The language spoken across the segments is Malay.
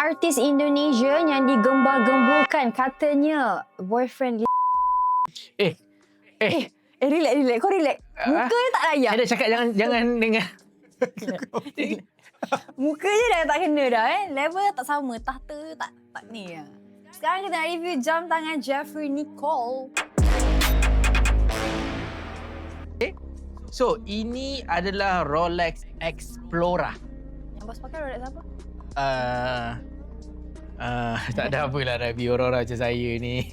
artis Indonesia yang digembar-gemburkan katanya boyfriend relax. Kau relax. Muka je tak layak. Ada cakap jangan dengar. Muka je dah tak kena dah Level tak sama. Tahta tak ni lah. Sekarang kita nak review jam tangan Jeffrey Nicole. So, ini adalah Rolex Explorer. Yang bos pakai Rolex apa? Tak ada apalah review orang macam saya ni.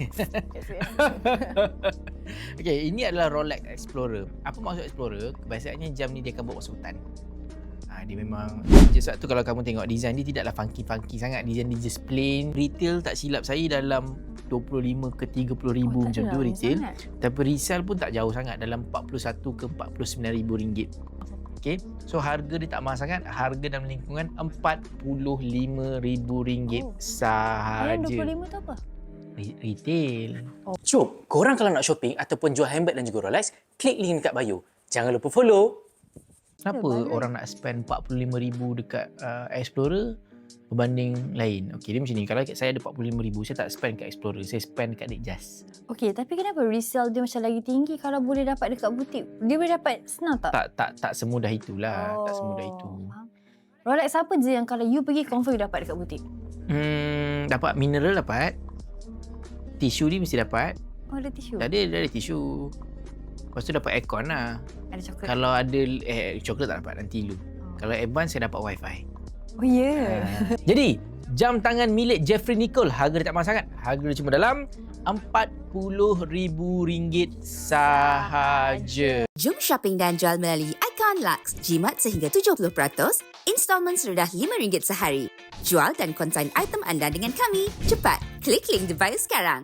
Okay, ini adalah Rolex Explorer. Apa maksud Explorer? Biasanya jam ni dia akan bawa masuk hutan. Dia memang sebab tu kalau kamu tengok design dia tidaklah funky sangat. Design dia just plain. Retail tak silap saya dalam 25 ke 30 ribu macam tu retail. Sangat. Tapi resale pun tak jauh sangat dalam 41 ke 49 ribu ringgit. Okay, so harga dia tak mahal sangat. Harga dalam lingkungan 45 ribu ringgit sahaja. 25 tu apa? Retail. Jom, korang kalau nak shopping ataupun jual handbag dan juga Rolex, klik link dekat bio. Jangan lupa follow. Kenapa orang nak spend 45,000 dekat Explorer berbanding lain? Okey, dia macam ni. Kalau saya ada 45,000, saya tak spend kat Explorer. Saya spend kat Nikjas. Okey, tapi kenapa resale dia macam lagi tinggi kalau boleh dapat dekat butik? Dia boleh dapat senang tak? Tak semudah itulah. Tak semudah itu. Rolex apa je yang kalau you pergi confirm you dapat dekat butik? Dapat mineral dapat. Tisu ni mesti dapat. Oh, ada tisu? Ada tisu. Lepas tu dapat aircon lah. Ada coklat? Kalau ada coklat tak dapat nanti dulu. Kalau advance saya dapat wifi. Oh ya. Yeah. Jadi jam tangan milik Jeffrey Nicole harga dia tak mahal sangat. Harga dia cuma dalam RM40,000 sahaja. Jom shopping dan jual melalui Icon Lux. Jimat sehingga 70%, installment serendah RM5 sehari. Jual dan konsign item anda dengan kami. Cepat, klik link di bio sekarang.